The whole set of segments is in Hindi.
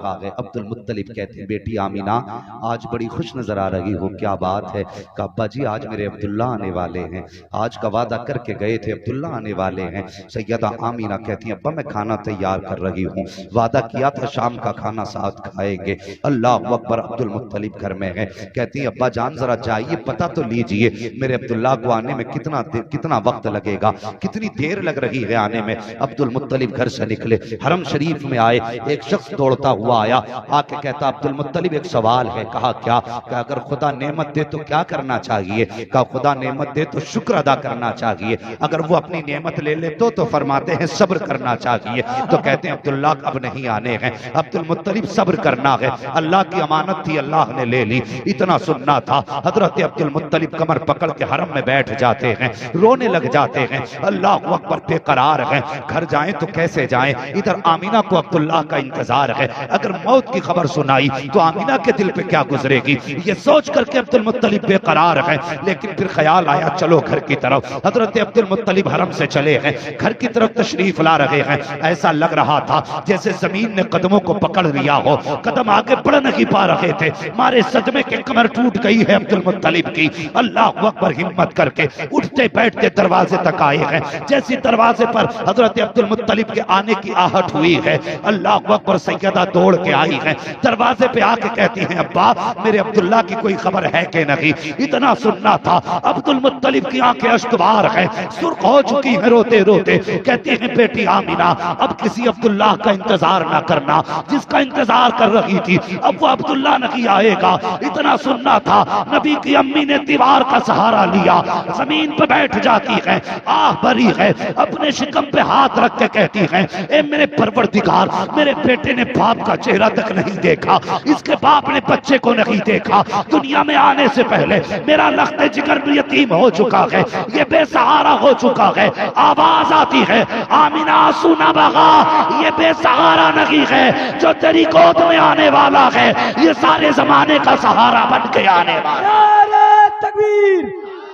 आ गए। अब्दुल मुत्तलिब कहते हैं बेटी आमीना आज बड़ी खुश नजर आ रही हो, क्या बात है? कहा अब्बा जी आज मेरे अब्दुल्ला आने वाले हैं, आज का वादा करके गए थे, अब्दुल्ला आने वाले हैं। सैयदा आमीना कहती हैं अब्बा मैं खाना तैयार कर रही हूँ, वादा किया था शाम का खाना साथ खाएंगे। अल्लाह अकबर। अब्दुल मुत्तलिब घर में है। कहती हैं अब्बा जान जरा जाइए पता तो लीजिए मेरे अब्दुल्ला को आने में कितना वक्त लगेगा, कितनी देर लग रही है आने में। अब्दुल मुत्तलिब घर से निकले, हरम शरीफ में आए, एक शख्स दौड़ता हुआ आया, आके कहता अब्दुल मुत्तलिब एक सवाल है। कहा क्या? कहा अगर खुदा नेमत दे तो क्या करना चाहिए? कहा खुदा नेमत दे तो शुक्र अदा करना चाहिए, अगर वो अपनी नेमत ले ले तो फरमाते हैं सब्र करना चाहिए। तो कहते हैं अब्दुल्ला अब नहीं आने हैं। अब्दुल मुत्तलिब सब्र करना है, अल्लाह की अमानत थी अल्लाह ने ले ली, इतना सुनना था। हजरत अब्दुल मुत्तलिब कमर पकड़ के हरम में बैठ जाते हैं, रोने लग जाते हैं। अल्लाह अकबर बेकरार है, घर जाएं तो कैसे जाएं? इधर आमीना को अब्दुल्ला का इंतजार है, अगर मौत की खबर सुनाई तो आमीना के दिल पे क्या गुजरेगी, ये सोच करके अब्दुल मुत्तलिब बेकरार है। लेकिन फिर ख्याल आया चलो घर की तरफ। हजरत अब्दुल मुत्तलिब हरम से चले हैं, घर की तरफ तशरीफ ला रहे हैं। ऐसा लग रहा था जैसे जमीन ने कदमों को पकड़ लिया हो, कदम आगे बढ़ नहीं पा रहे थे, मारे सदमे के कमर टूट गई है अब्दुल मुत्तलिब की। अल्लाह अकबर हिम्मत करके उठते बैठते दरवाजे तक आए हैं। जैसी दरवाजे पर हजरत अब्दुल मुत्तलिब के आने की आहट हुई है, अल्लाह अकबर सैयदा दौड़ के आई है, दरवाजे पे आके कहती हैं अब्बा मेरे अब्दुल्ला की कोई खबर है कि नहीं? इतना सुनना था। अब्दुल मुत्तलिब की आंखें अश्कबार है, सुर्ख हो चुकी है रोते रोते। कहती है बेटी आमीना अब किसी अब्दुल्ला का इंतजार ना करना, जिसका इंतजार कर रही थी अब वो अब्दुल्ला नहीं आएगा। इतना सुनना था। नबी की अम्मी ने दीवार का सहारा लिया, जमीन पे बैठ जाती है, आह भरी है, अपने शिकम पे हाथ रख के कहती है ए मेरे परवरदिगार मेरे बेटे ने बाप का चेहरा तक नहीं देखा, इसके बाप ने बच्चे को नहीं देखा, दुनिया में आने से पहले मेरा लख्ते जिगर भी यतीम हो चुका है, ये बेसहारा हो चुका है। आवाज आती है आमीना सुना बगा, ये बेसहारा नहीं है जो तेरी गोद में आने वाला है, ये सारे जमाने का सहारा बन के आने वाला। नारे तकबीर,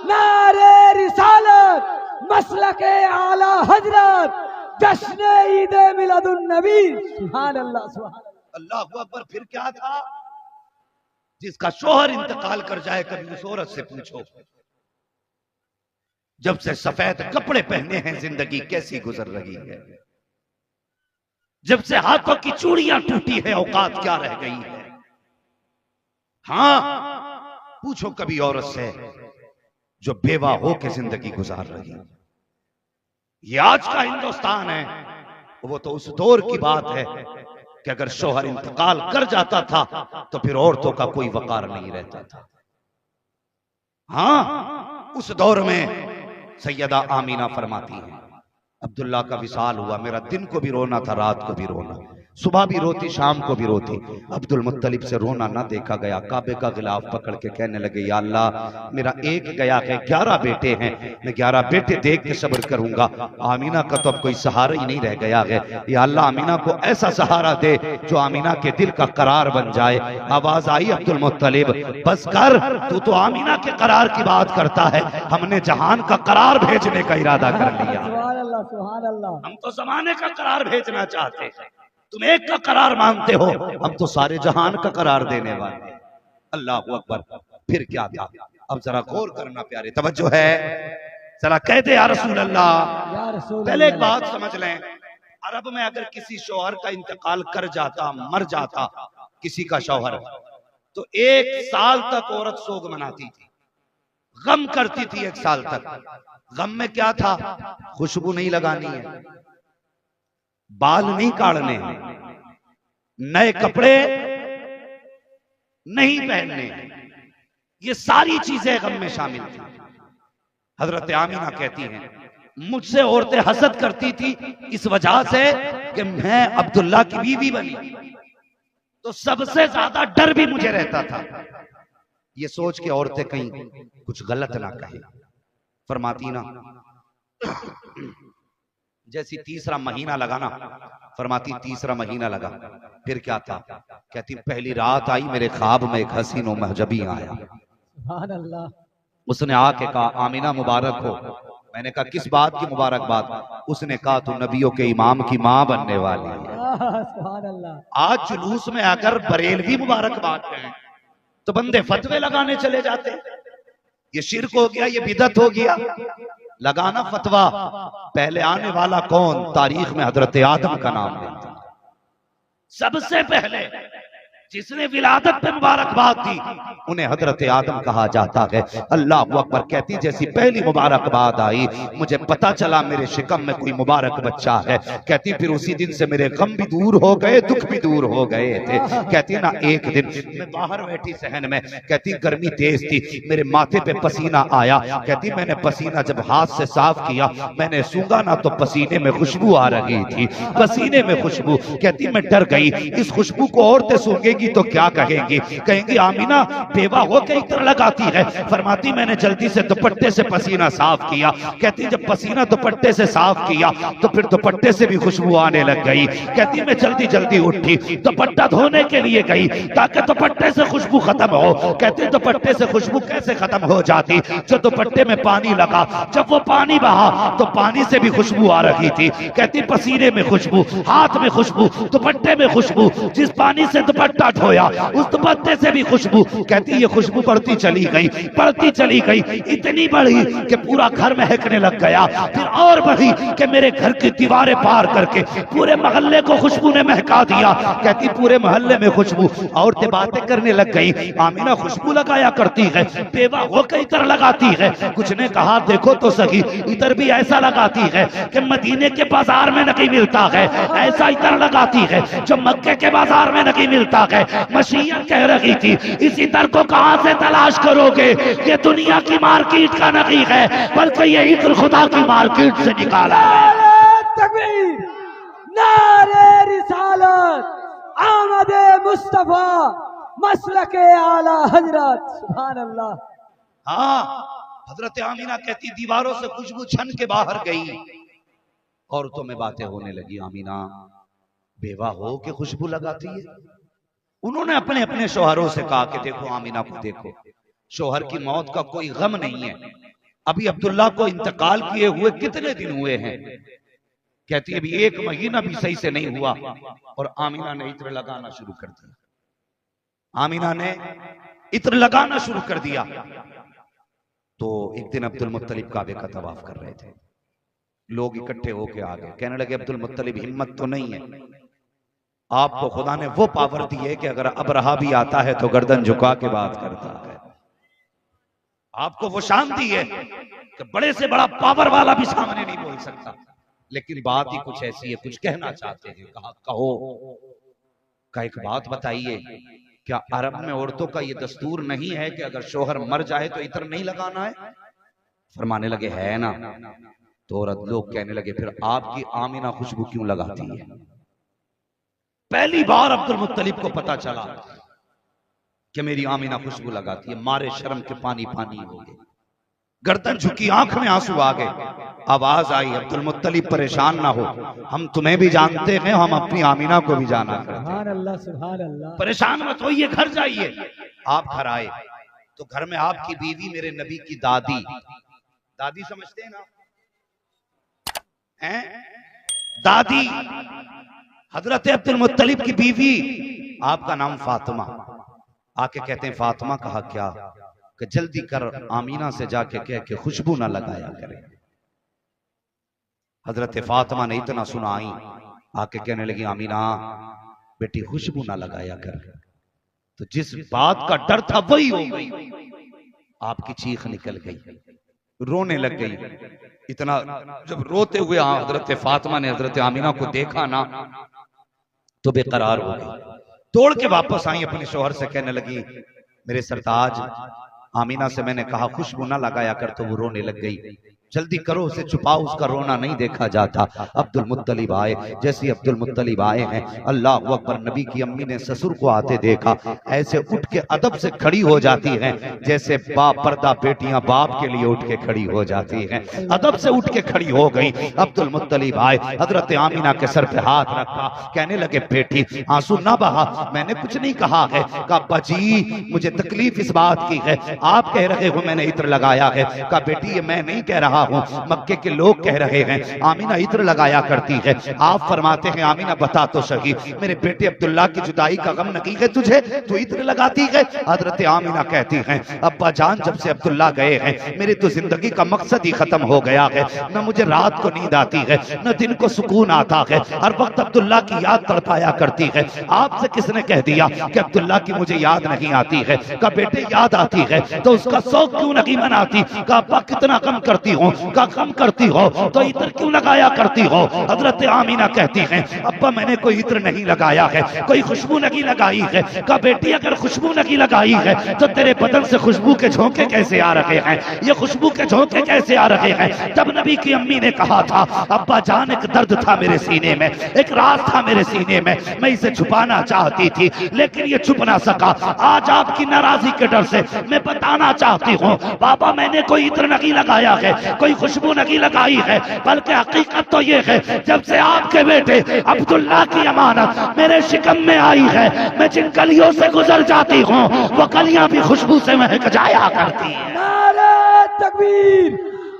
नारे रिसालत, मसलके आला हजरत, जश्न ईद मिलादुन नबी। सुभान अल्लाह सुभान अल्लाह अकबर। फिर क्या था? जिसका शोहर इंतकाल कर जाए कभी उस औरत से पूछो जब से सफेद कपड़े पहने हैं जिंदगी कैसी गुजर रही है, जब से हाथों की चूड़ियां टूटी है औकात क्या रह गई है। हाँ पूछो कभी औरत से जो बेवा हो के जिंदगी गुजार रही है। ये आज का हिंदुस्तान है, वो तो उस दौर की बात है कि अगर शोहर इंतकाल कर जाता था तो फिर औरतों का कोई वकार नहीं रहता था। हाँ उस दौर में सैयदा आमीना फरमाती है अब्दुल्ला का विसाल हुआ, मेरा दिन को भी रोना था रात को भी रोना, सुबह भी रोती शाम को भी रोती। अब्दुल मुत्तलिब से रोना ना देखा गया, काबे का गिलाफ पकड़ के कहने लगे या अल्लाह मेरा एक गया है, 11 बेटे हैं, मैं 11 बेटे देख के सब्र करूंगा, आमीना का तो अब कोई सहारा ही नहीं रह गया है। या अल्लाह आमीना को ऐसा सहारा दे जो आमीना के दिल का करार बन जाए। आवाज आई अब्दुल मुत्तलिब बस कर, तू तो आमीना के करार की बात करता है, हमने जहान का करार भेजने का इरादा कर लिया। सुभान अल्लाह। हम तो जमाने का करार भेजना चाहते हैं, तुम एक का करार मांगते हो, हम तो सारे जहान का करार देने वाले। अल्लाह अकबर। फिर क्या था? अब जरा गौर करना प्यारे, तवज्जो है, जरा कहते या रसूल अल्लाह। पहले एक बात समझ लें, अरब में अगर किसी शौहर का इंतकाल कर जाता, मर जाता किसी का शौहर, तो 1 साल तक औरत सोग मनाती थी, गम करती थी 1 साल तक। गम में क्या था? खुशबू नहीं लगानी है, बाल नहीं काटने, नए कपड़े नहीं पहनने, ये सारी चीजें गम में शामिल थी। हजरत आमीना कहती हैं मुझसे औरतें हसद करती थी इस वजह से कि मैं अब्दुल्ला की बीवी बनी, तो सबसे ज्यादा डर भी मुझे रहता था, ये सोच के औरतें कहीं कुछ गलत ना कहें। फरमाती ना जैसी तीसरा महीना लगा ना, फरमाती तीसरा महीना लगा, फिर क्या था? कहती पहली रात आई मेरे ख्वाब में एक हसीन व महजबी आया, सुभान अल्लाह। उसने आके कहा आमीना मुबारक हो। मैंने कहा किस बात की मुबारकबाद? उसने कहा तू नबियों के इमाम की मां बनने वाली है। सुभान अल्लाह। आज जुलूस में अगर बरेलवी मुबारकबाद हैं तो बंदे फतवे लगाने चले जाते। ये शिर्क हो गया, ये बिदत हो गया, लगाना फतवा। पहले आने वाला कौन? तारीख में हजरत आदम का नाम लेता। सबसे पहले जिसने विलादत पे मुबारकबाद दी उन्हें हजरत आदम कहा जाता है। अल्लाह अकबर कहती जैसी पहली मुबारकबाद आई मुझे पता चला मेरे शिकम में कोई मुबारक बच्चा है। कहती फिर उसी दिन से मेरे गम भी दूर हो गए, दुख भी दूर हो गए थे। कहती ना एक दिन मैं बाहर बैठी सहन में, कहती गर्मी तेज थी, मेरे माथे पे पसीना आया। कहती मैंने पसीना जब हाथ से साफ किया मैंने सूंघा ना तो पसीने में खुशबू आ रही थी, पसीने में खुशबू। कहती मैं डर गई, इस खुशबू को औरतें सूंघेगी तो क्या कहेंगी? कहेंगी आमीना बेवा हो के इत्र लगाती है। फरमाती मैंने जल्दी से दुपट्टे से पसीना साफ किया। कहती जब पसीना दुपट्टे से साफ किया तो फिर दुपट्टे से भी खुशबू आने लग गई। कहती मैं जल्दी जल्दी उठी, दुपट्टा धोने के लिए गई ताकि दुपट्टे से खुशबू खत्म हो। कहती दुपट्टे से खुशबू कैसे खत्म हो जाती? जो दुपट्टे में पानी लगा, जब वो पानी बहा तो पानी से भी खुशबू आ रही थी। कहती पसीने में खुशबू, हाथ में खुशबू, दुपट्टे में खुशबू, जिस पानी से दुपट्टा धोया उस दुपट्टे से भी खुशबू। कहती ये खुशबू बढ़ती चली गई, बढ़ती चली गई, इतनी बढ़ी कि पूरा घर महकने लग गया। फिर और बढ़ी कि मेरे घर की दीवारें पार करके पूरे मोहल्ले को खुशबू ने महका दिया। कहती पूरे मोहल्ले में खुशबू। औरतें बातें करने लग गई आमीना खुशबू लगाया करती है, बेवा होकर इतर लगाती है। कुछ ने कहा देखो तो सही, इतर भी ऐसा लगाती है कि मदीने के बाजार में नहीं मिलता है, ऐसा इतर लगाती है जो मक्के के बाजार में नहीं मिलता है। मशीयत कह रही थी इस इतर को कहां से तलाश करोगे? ये दुनिया की मार्केट का नहीं है बल्कि ये इत्र खुदा की मार्केट से निकाला है। तकबीर, नारे रिसालत, आमदे मुस्तफा, मसलके आला हजरत। सुभान अल्लाह। हाँ, हजरत आमीना कहती दीवारों से खुशबू छन के बाहर गई, औरतों में बातें होने लगी। आमीना बेवा हो के खुशबू लगाती है। उन्होंने अपने अपने शोहरों से कहा कि देखो आमीना को देखो, शोहर की मौत का कोई गम नहीं है। अभी अब्दुल्ला को इंतकाल किए हुए कितने दिन हुए हैं? कहती है अभी 1 महीना भी सही से नहीं हुआ। और आमीना ने इत्र लगाना शुरू कर दिया। आमीना ने इत्र लगाना शुरू कर दिया। तो एक दिन अब्दुल मुत्तलिब काबे का तवाफ कर रहे थे, लोग इकट्ठे होके आ गए। कहने लगे अब्दुल मुत्तलिब हिम्मत तो नहीं है, आपको खुदा ने वो पावर दी है कि अगर अबरहा भी आता है तो गर्दन झुका के बात करता है। आपको वो शान दी है कि बड़े से बड़ा पावर वाला भी सामने नहीं बोल सकता। लेकिन बात ही कुछ ऐसी है, कुछ कहना चाहते हैं। कहा कहो का एक बात बताइए, क्या अरब में औरतों का ये दस्तूर नहीं है कि अगर शोहर मर जाए तो इत्र नहीं लगाना है? फरमाने लगे है ना। तो औरत लोग कहने लगे फिर आपकी आमीना खुशबू क्यों लगाती है? पहली बार अब्दुल मुत्तलिब को पता चला कि मेरी आमीना खुशबू लगाती है। मारे शर्म के पानी पानी हो गए, गर्दन झुकी, आंख में आंसू आ गए। आवाज आई अब्दुल मुत्तलिब परेशान ना हो, हम तुम्हें भी जानते हैं, हम अपनी आमीना को भी जाना करते हैं। सुभान अल्लाह, सुभान अल्लाह। परेशान मत होइए, घर जाइए। आप घर आए तो घर में आपकी बीवी मेरे नबी की दादी, दादी समझते हैं ना, हैं? दादी हजरत अब्दुल मुत्तलिब की बीवी, आपका नाम फातिमा। आके कहते हैं फातिमा कहा क्या? कि जल्दी कर आमीना से जाके कह के खुशबू ना लगाया करे। हजरत फातिमा ने इतना सुना आई, आके कहने लगी आमीना बेटी खुशबू ना लगाया कर। तो जिस बात का डर था वही हो गई। आपकी चीख निकल गई, रोने लग गई। इतना जब रोते हुए हजरत फातिमा ने हजरत आमीना को देखा ना तो बेकरार हो गई। तोड़ के वापस आई, अपने शोहर से कहने लगी मेरे सरताज आमीना से मैंने कहा खुशबू ना लगाया कर, तो वो रोने लग गई। जल्दी करो उसे छुपाओ, उसका रोना नहीं देखा जाता। अब्दुल मुत्तलिब आए। जैसे अब्दुल मुत्तलिब आए हैं, अल्लाह अकबर, नबी की अम्मी ने ससुर को आते देखा, ऐसे उठ के अदब से खड़ी हो जाती हैं जैसे बाप पर्दा बेटियां बाप के लिए उठ के खड़ी हो जाती हैं। अदब से उठ के खड़ी हो गई। अब्दुल मुत्तलिब आए, हजरत आमीना के सर पे हाथ रखा, कहने लगे बेटी आंसू ना बहा, मैंने कुछ नहीं कहा है। कहा अब्बा जी मुझे तकलीफ इस बात की है, आप कह रहे हो मैंने इत्र लगाया है। कहा बेटी ये मैं नहीं कह रहा, रहा हूँ, मक्के के लोग कह रहे हैं आमीना इत्र लगाया करती है। आप फरमाते हैं आमीना बता तो सही, मेरे बेटे अब्दुल्ला की जुदाई का गम नहीं है तुझे, तू इत्र लगाती है? हजरत आमीना कहती हैं अब्बा जान जब से अब्दुल्ला गए हैं मेरी तो जिंदगी का मकसद ही खत्म हो गया है। न मुझे रात को नींद आती है, न दिन को सुकून आता है, हर वक्त अब्दुल्ला की याद तड़पाया करती है। आपसे किसने कह दिया कि अब्दुल्ला की मुझे याद नहीं आती है? का बेटे याद आती है तो उसका शौक क्यों नहीं मनाती? का अब्बा कितना कम करती हो, का कम करती हो तो इत्र क्यों लगाया करती हो? हजरत आमीना कहती हैं अब्बा मैंने कोई इत्र नहीं लगाया है, कोई खुशबू नहीं लगाई है। का बेटी अगर खुशबू नहीं लगाई है तो तेरे बदन से खुशबू के झोंके कैसे आ रहे हैं? ये खुशबू के झोंके कैसे आ रहे हैं? तब नबी की अम्मी ने कहा था अब्बा जान एक दर्द था मेरे सीने में, एक राज था मेरे सीने में, मैं इसे छुपाना चाहती थी लेकिन ये छुप ना सका। आज आपकी नाराजगी के डर से मैं बताना चाहती हूँ बाबा मैंने कोई इत्र नहीं लगाया है, कोई खुशबू नहीं लगाई है, बल्कि हकीकत तो ये है जब से आपके बेटे अब्दुल्ला की अमानत मेरे शिकम में आई है, मैं जिन गलियों से गुजर जाती हूँ वो गलियां भी खुशबू से महक जाया करती हैं। नारे तकबीर,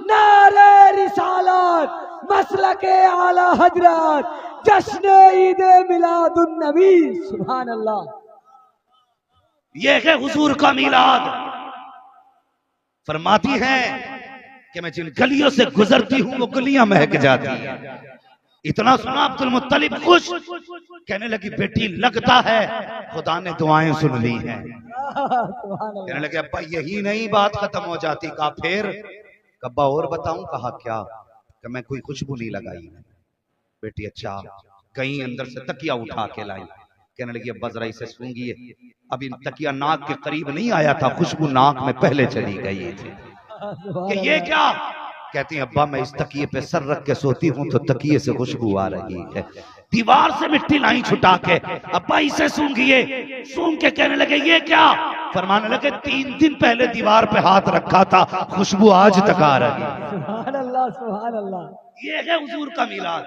नारे रिसालत, मसलके आला हजरत, जश्न ईद मिलादुन नबी। सुभान अल्लाह। ये है हुजूर का मिलाद। फरमाती हैं कि मैं जिन गलियों से गुजरती हूं वो गलियां महक जाती हैं। इतना सुना अब्दुल मुत्तलिब खुश, कहने लगी बेटी लगता है खुदा ने दुआएं सुन ली हैं। कहने लगे अब्बा यही नहीं बात खत्म हो जाती। कहा फिर? अब्बा और बताऊं? कहा क्या? कि मैं कोई खुशबू नहीं लगाई। बेटी अच्छा। कहीं अंदर से तकिया उठा के लाई। कहने लगी अब्बा जरा इसे सूंघिए। अभी तकिया नाक के करीब नहीं आया था, खुशबू नाक में पहले चली गई थी। कि ये क्या? कहती है अब्बा मैं इस तकिए पे सर रख के सोती हूँ तो तकिए से खुशबू आ रही है। दीवार से मिट्टी लाई छुटा के, अब्बा इसे सूंघिए। सूंघ के कहने लगे ये क्या? फरमाने लगे 3 दिन पहले दीवार पे हाथ रखा था, खुशबू आज तक आ रही है। सुभान अल्लाह, सुभान अल्लाह। ये है हुजूर का मिलाद।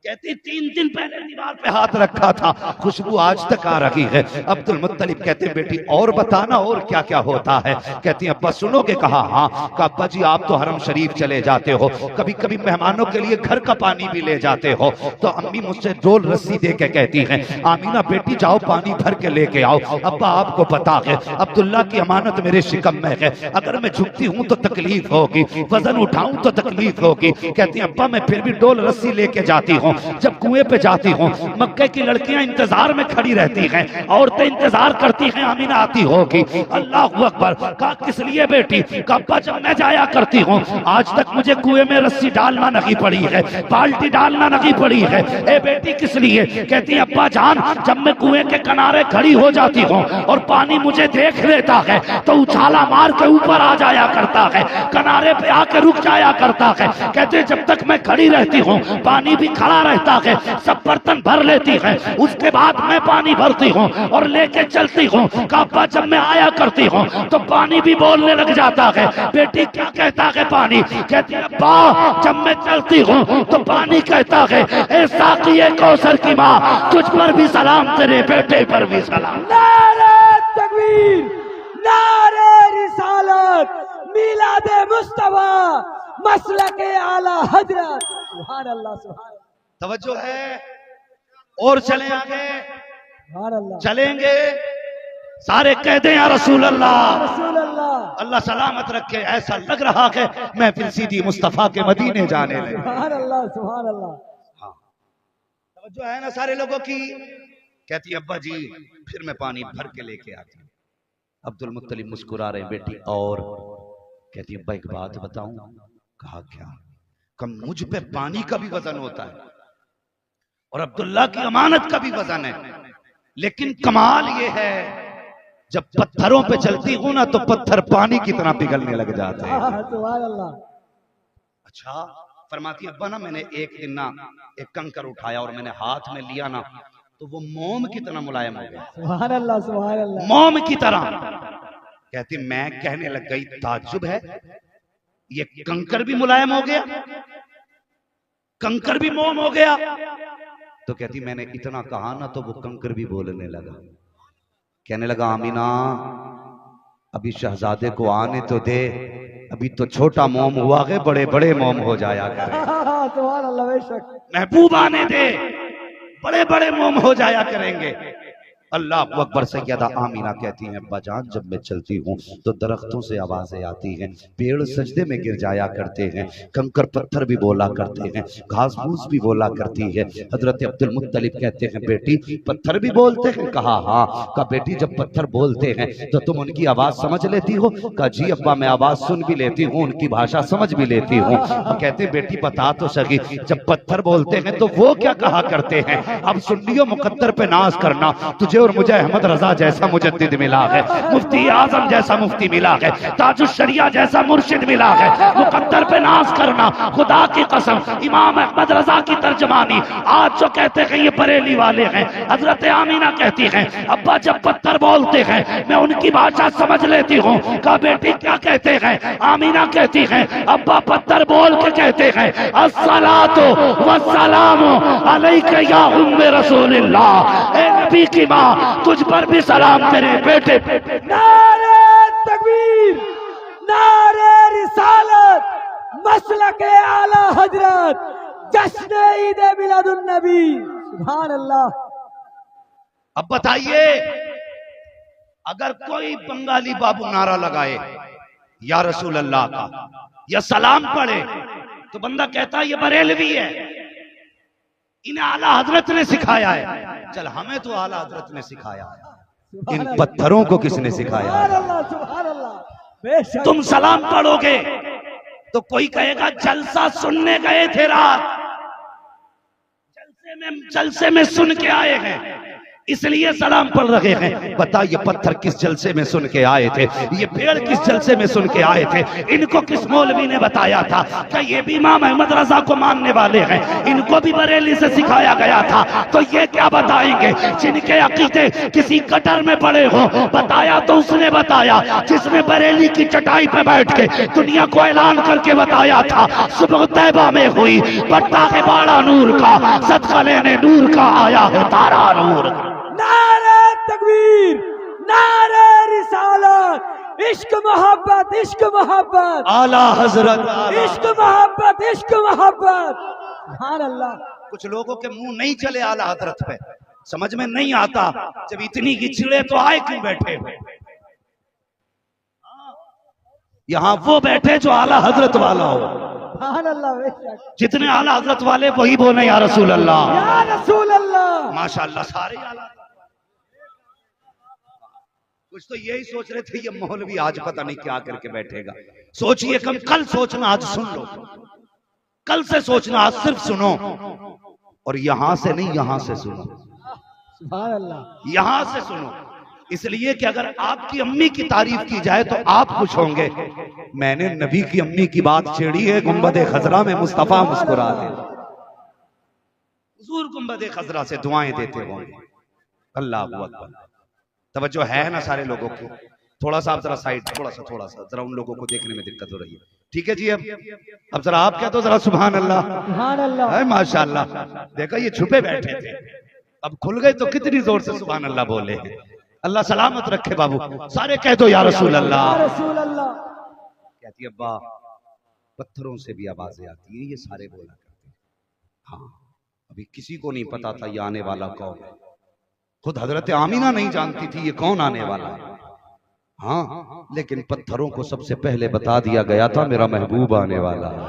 कहती 3 दिन पहले दीवार पे हाथ रखा था, खुशबू आज तक आ रही है। अब्दुल मुत्तलिब कहते बेटी और बताना और क्या क्या होता है? कहती अब्बा सुनोगे? कहा हाँ। कहा अब्बा जी आप तो हरम शरीफ चले जाते हो, कभी कभी मेहमानों के लिए घर का पानी भी ले जाते हो, तो अम्मी मुझसे डोल रस्सी दे के कहती हैं आमीना बेटी जाओ पानी भर के लेके आओ। अब्बा आपको पता है अब्दुल्ला की अमानत मेरे शिकम में है, अगर मैं झुकती हूँ तो तकलीफ होगी, वजन उठाऊं तो तकलीफ होगी। कहती अब्बा मैं फिर भी डोल रस्सी लेके जाती हूँ। जब कुएं पे जाती हूँ मक्के की लड़कियां इंतजार में खड़ी रहती हैं, औरतें इंतजार करती हैं आमीना आती होगी। अल्लाह अकबर। कहा किस लिए बेटी? कहा जब मैं जाया करती हूँ आज तक मुझे कुएं में रस्सी डालना नहीं पड़ी है, बाल्टी डालना नहीं पड़ी है। ए बेटी किस लिए? कहती अब्बा जान जब मैं कुएं के किनारे खड़ी हो जाती हूँ और पानी मुझे देख लेता है तो उछाला मार के ऊपर आ जाया करता है, किनारे पे आके रुक जाया करता है। कहते जब तक मैं खड़ी रहती हूँ पानी भी खड़ा रहता है, सब बर्तन भर लेती है, उसके बाद मैं पानी भरती हूँ और लेके चलती हूँ। अब्बा जब मैं आया करती हूँ तो पानी भी बोलने लग जाता है। बेटी क्या कहता है पानी? कहती अब्बा जब मैं चलती हूँ तो पानी कहता है ए साक़िए कौसर की माँ तुझ पर भी सलाम, तेरे बेटे पर भी सलाम। नारे तकबीर, नारे रिसालत, मिलादे मुस्तफा, मसलके आला हजरत। सुभान अल्लाह, सुभान अल्लाह। तवज्जो है और चले आगे, सुभान अल्लाह। चलेंगे सारे कह दें या रसूल अल्लाह। रसूल अल्लाह। अल्लाह सलामत रखे। ऐसा लग रहा है महफिल सीधी मुस्तफा के मदीने जाने लगे। सुभान अल्लाह, सुभान अल्लाह। हाँ तवज्जो है ना सारे लोगों की? कहती अब्बा जी फिर मैं पानी भर के लेके आती हूँ। अब्दुल मुत्तलिब मुस्कुरा रहे बेटी और? कहती अब्बा एक बात बताऊं? कहा क्या? कम मुझ पे पानी का भी वजन होता है और अब्दुल्ला की अमानत का भी वजन है, लेकिन कमाल ये है जब पत्थरों पे चलती हूं ना तो पत्थर पानी की तरह पिघलने लग जाते हैं। सुभान अल्लाह। अच्छा फरमाती अब्बा ना मैंने एक दिन ना एक कंकर उठाया और मैंने हाथ में लिया ना तो वो मोम की तरह मुलायम हो गया। सुभान अल्लाह, सुभान अल्लाह। मोम की तरह। कहती मैं कहने लग गई ताज्जुब है ये कंकर भी मुलायम हो गया, कंकर भी मोम हो गया। तो कहती मैंने इतना कहा ना तो वो कंकर भी बोलने लगा। कहने लगा आमीना अभी शहजादे को आने तो दे, अभी तो छोटा मोम हुआ है, बड़े बड़े मोम हो जाया करे। सुभान अल्लाह बेशक। महबूब आने दे, बड़े बड़े मोम हो जाया करेंगे। अल्लाह अकबर। सैयदा आमीना कहती हैं अब्बा जान जब मैं चलती हूँ तो दरख्तों से आवाजें आती हैं, पेड़ सजदे में गिर जाया करते हैं, कंकर पत्थर भी बोला करते हैं, घास फूस भी बोला करती है। हजरत अब्दुल मुत्तलिब कहते हैं बेटी पत्थर भी बोलते हैं? कहा हाँ। कहा बेटी जब पत्थर बोलते हैं तो तुम उनकी आवाज समझ लेती हो? कहा जी अब्बा मैं आवाज सुन भी लेती हूँ, उनकी भाषा समझ भी लेती हूँ। कहते बेटी बता तो सही, जब पत्थर बोलते हैं तो वो क्या कहा करते हैं? अब सुन्नियों मुकद्दर पे नाज करना, तुझे और मुझे अहमद रजा जैसा मुजद्दिद मिला है, मुफ्ती आजम जैसा मुफ्ती मिला है, ताजुश शरिया जैसा मुर्शिद मिला है। मुकद्दर पे नाज करना, खुदा की कसम इमाम अहमद रजा की तर्जमानी आज जो कहते हैं ये बरेली वाले हैं। हजरत आमीना कहती हैं अब्बा जब पत्थर बोलते हैं मैं उनकी भाषा समझ लेती हूँ। कहा बेटी क्या कहते हैं? आमीना कहती हैं अब्बा पत्थर बोल के कहते हैं अस्सलातु वस्सलामु अलैका या उम्मे रसूलिल्लाह, ए नबी की माँ तुझ पर भी सलाम तेरे बेटे। नारे तकबीर, नारे रिसालत, मसलके आला हजरत, जश्न ईद मिलादुन नबी। सुभान अल्लाह। अब बताइए अगर कोई बंगाली बाबू नारा लगाए या रसूल अल्लाह का या सलाम पढ़े तो बंदा कहता है ये बरेलवी है, इन्हें आला हजरत ने सिखाया है। चल हमें तो आला हजरत ने सिखाया है, इन पत्थरों को किसने सिखाया है? सुभान अल्लाह, सुभान अल्लाह बेशक। तुम सलाम पढ़ोगे तो कोई कहेगा जलसा सुनने गए थे रात, जलसे में सुन के आए हैं इसलिए सलाम पढ़ रहे हैं। बता ये पत्थर किस जलसे में सुन के आए थे, ये पेड़ किस जलसे में सुन के आए थे, इनको किस मौलवी ने बताया था? क्या ये भी इमाम अहमद रजा को मानने वाले हैं? इनको भी बरेली से सिखाया गया था। तो ये क्या बताएंगे जिनके अकीदे किसी कटर में पड़े हो? बताया तो उसने बताया जिसने बरेली की चटाई पे बैठ के दुनिया को ऐलान करके बताया था सुबह तैबा में हुई बट्टा के बाड़ा नूर का, सदका लेने नूर का आया है तारा नूर। नारे तकबीर, नारे रिसालत, इश्क मोहब्बत, इश्क मोहब्बत, आला हजरत, इश्क मोहब्बत, इश्क मोहब्बत। सुभान अल्लाह। कुछ लोगों के मुंह नहीं चले आला हजरत पे, समझ में नहीं आता जब इतनी गिछड़े तो आए क्यों बैठे? यहाँ वो बैठे जो आला हजरत वाला हो। सुभान अल्लाह बेशक। जितने आला हजरत वाले वही बोले या रसूल अल्लाह, या रसूल अल्लाह। माशाअल्लाह सारे आला। कुछ तो यही सोच रहे थे ये मौलवी आज पता नहीं क्या करके बैठेगा। सोचिए कम, कल सोचना आज सुन लो, कल से सोचना आज सिर्फ सुनो, और यहां से नहीं यहां से सुनो, सुभान अल्लाह। यहां से सुनो। इसलिए कि अगर आपकी अम्मी की तारीफ की जाए तो आप खुश होंगे। मैंने नबी की अम्मी की बात छेड़ी है, गुंबद खजरा में मुस्तफा मुस्कुरा दे, हुजूर गुंबद खजरा से दुआएं देते होंगे। अल्लाह अकबर। तवज्जो है ना सारे लोगों की? थोड़ा सा आप जरा साइड, थोड़ा सा जरा उन लोगों को देखने में दिक्कत हो रही है। ठीक है जी। अब जरा आप क्या तो जरा सुभान अल्लाह, सुभान अल्लाह, माशाअल्लाह। देखा ये छुपे बैठे थे, अब खुल गए तो कितनी जोर से सुभान अल्लाह बोले। अल्लाह सलामत रखे बाबू, सारे कह दो या रसूल अल्लाह। या रसूल अल्लाह। कहती अब्बा पत्थरों से भी आवाजें आती है, ये सारे बोला करते हैं। हाँ अभी किसी को नहीं पता था ये आने वाला कौन है, खुद हजरत आमीना नहीं जानती थी ये कौन आने वाला है। हाँ लेकिन पत्थरों को सबसे पहले बता दिया गया था मेरा महबूब आने वाला है,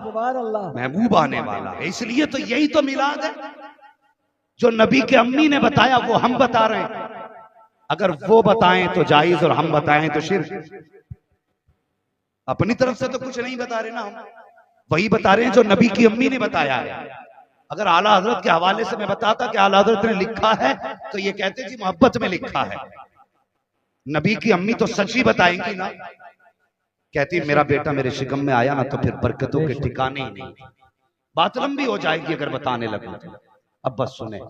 सुभान अल्लाह, महबूब आने वाला है। इसलिए तो यही तो मिलाद है, जो नबी के अम्मी ने बताया वो हम बता रहे हैं। अगर वो बताएं तो जायज और हम बताएं तो शिर्क। अपनी तरफ से तो कुछ नहीं बता रहे ना, हम वही बता रहे हैं जो नबी की अम्मी ने बताया है। अगर आला हजरत के हवाले से मैं बताता कि आला हजरत ने लिखा है तो ये कहते जी मोहब्बत में लिखा है। नबी की अम्मी तो सच ही बताएंगी ना। कहती मेरा बेटा मेरे शिकम में आया ना तो फिर बरकतों के ठिकाने ही नहीं। बात लंबी हो जाएगी अगर बताने लगूं तो। अब बस सुने,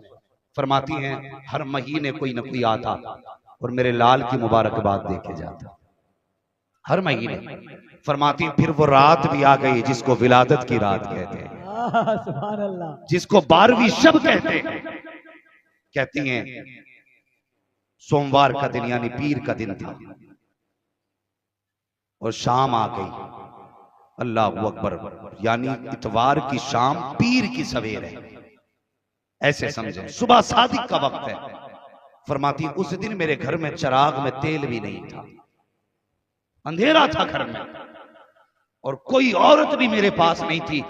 फरमाती हैं हर महीने कोई न कोई आता और मेरे लाल की मुबारकबाद देके जाता, हर महीने। फरमाती फिर वो रात भी आ गई जिसको विलादत की रात कहते हैं, सुभान अल्लाह, जिसको 12वीं शब कहते हैं। कहती हैं सोमवार का दिन यानी पीर का दिन था और शाम आ गई। अल्लाह अकबर, यानी इतवार की शाम पीर की सवेर है, ऐसे समझे। सुबह सादिक का वक्त है। फरमाती उस दिन मेरे घर में चिराग में तेल भी नहीं था, अंधेरा था घर में, और कोई औरत भी मेरे पास नहीं थी।